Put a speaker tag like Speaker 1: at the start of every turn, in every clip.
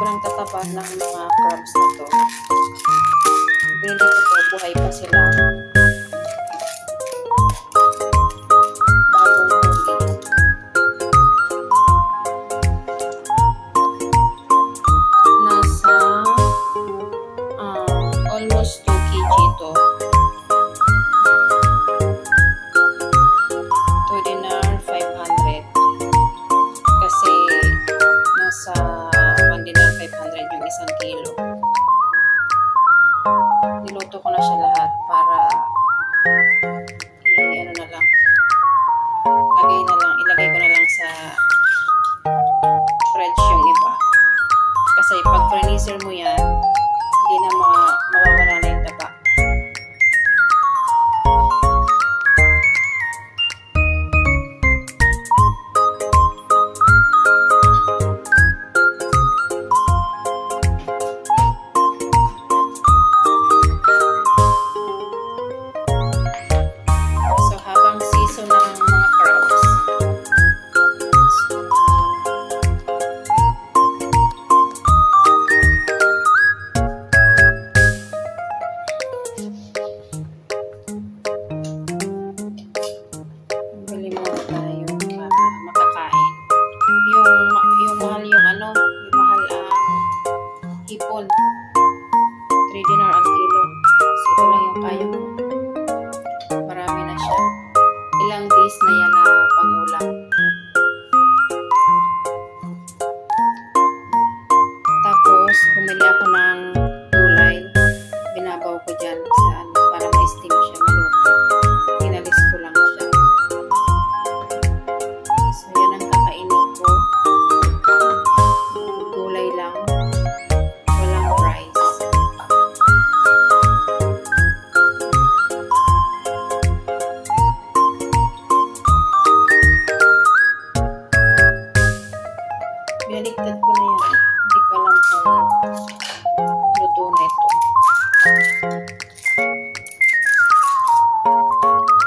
Speaker 1: sobrang tataba ng mga crabs na to. Binili ko to, buhay pa sila. Bagong huli. Nasa almost 2 kg to. To dinar 500. Kasi nasa 1 dinar 500 yung isang kilo. Niluto ko na siya lahat para ano na lang. Ilagay ko na lang sa fridge yung iba. Kasi pag freezer mo yan, hindi na mawawala na yung taba. Hipon 3 dinar ang kilo. So, ito lang yung kaya ko. Marami na siya. Ilang days na yan na pangulam. Tapos bumili ako ng gulay. Binabaw ko dyan sa para ma-steam siya, maluto. Inalis ko lang siya. So yan ang kakainin ko. Gulay lang. Binaligtad ko na yan. Hindi ko alam kung luto na ito.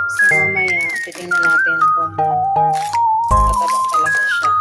Speaker 1: So mamaya, titingnan natin kung tatabak talaga siya.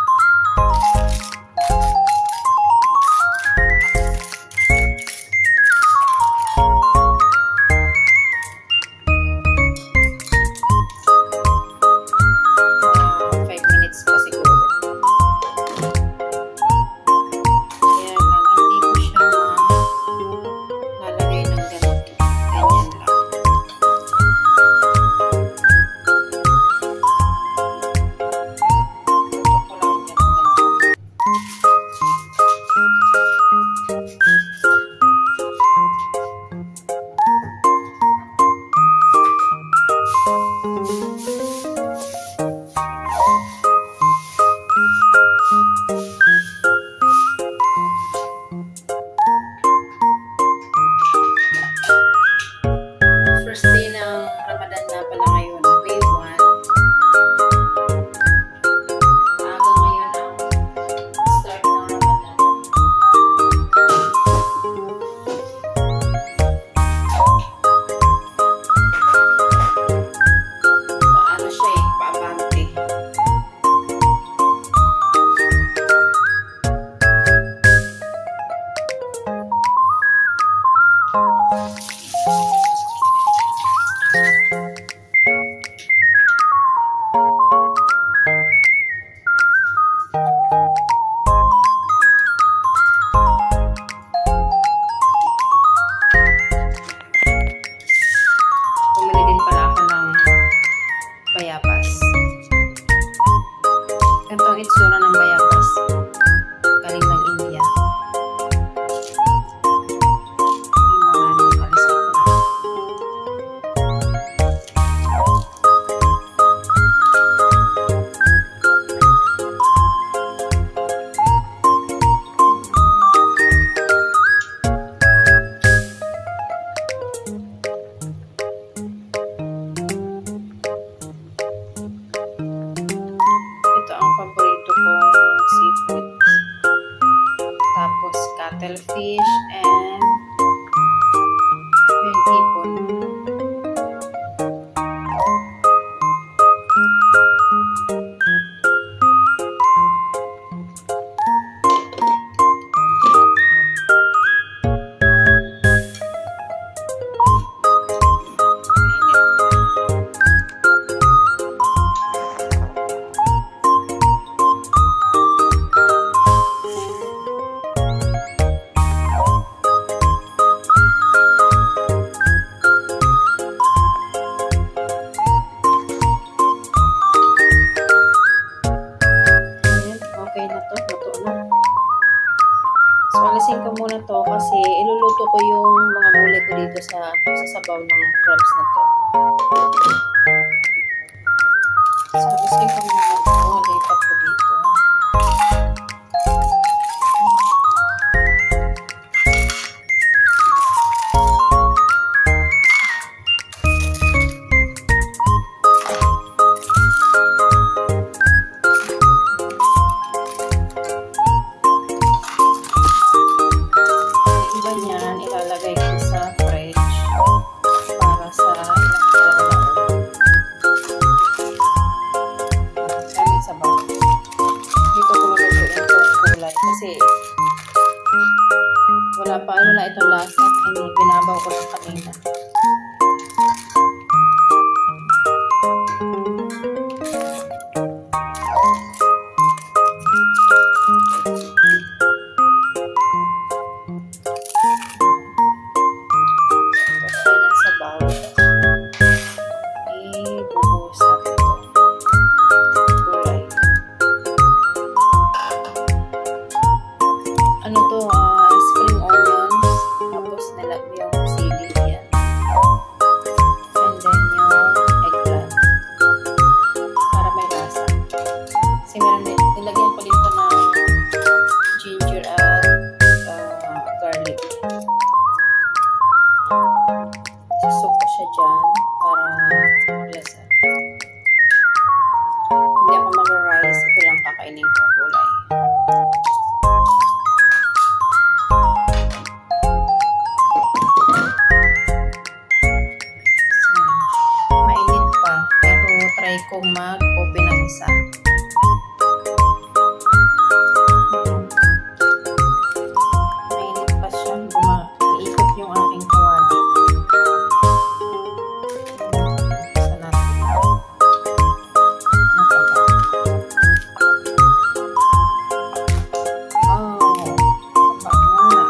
Speaker 1: Ito ang itsura ng bayabas. Galing ng India. Paborito kong seafood. Tapos cuttlefish and yung hipon. na to, luto na. So, alisin ko muna to kasi iluluto ko yung mga gulay ko dito sa sabaw ng crabs na to. So, alisin ko muna to. Lipat ko dito. Ilalagay ko sa fridge para sa ilang araw. Kaming sabaw. Dito ko lulutuin itong gulay kasi wala itong lasa. Binabaw ko lang kanina. Ano to, spring onions, tapos nilagay yung sili yan. And then yung eggplant. Para may lasa. Kasi nilagyan ko dito ng ginger at garlic. Susok ko siya dyan para malasa. Hindi ako mag-rice. Ito lang kakainin kong gulay. Kung mag-open ang isa. Mainit pa siya. Iikot yung aking kawali. Isa natin. Ano pa ba? Oh, pa nga.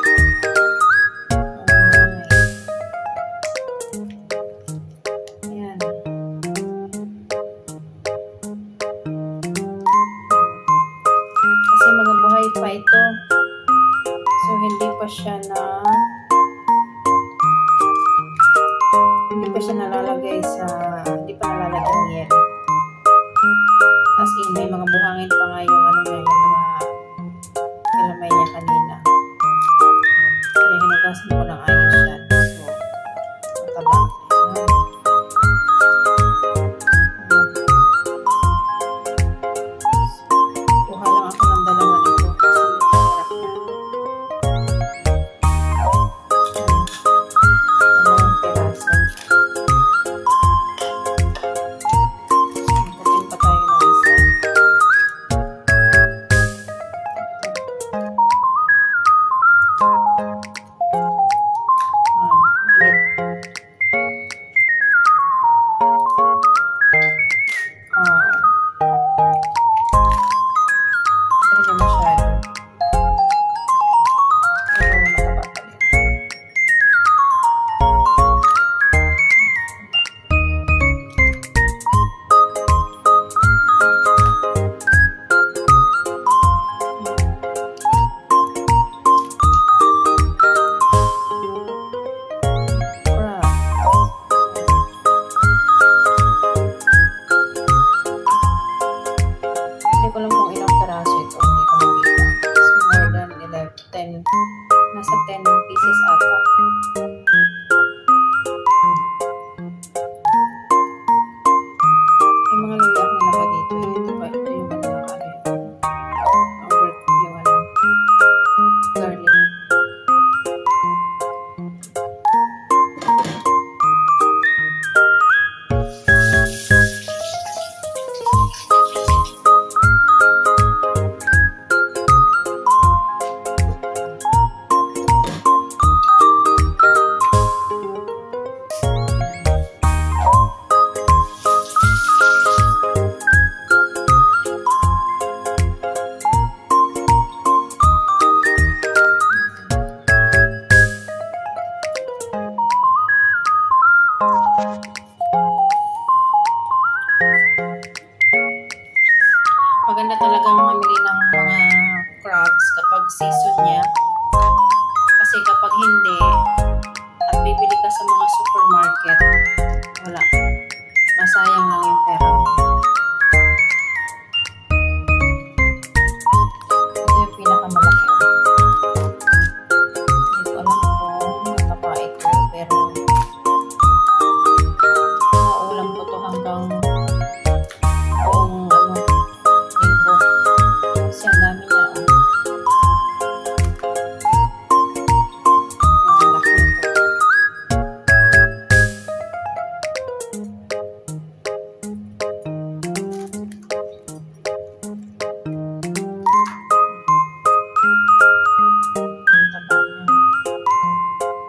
Speaker 1: Ayan. Kasi mga buhay pa ito. So, hindi pa siya nalalagay hindi pa nalalagay ng yelo. As in, may mga buhangin pa nga yung yung mga kalamay niya kanina. Kaya hinugasan ko ng ayos yan. So, mataba. season niya. Kasi kapag hindi, at bibili ka sa mga supermarket, wala. Masayang lang yung pera mo. Ito yung pinakamalaki. Hindi ko alam kung nakapait ko, pero maulam ko to hanggang buong linggo. Kasi ang dami niya. Ang laki nito.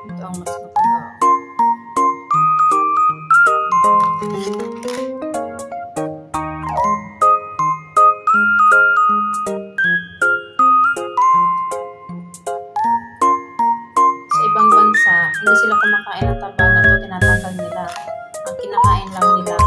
Speaker 1: Ito ang mas mataba. Sa ibang bansa, hindi sila kumakain ng taba na to, tinatanggal nila. Ang kinakain lang nila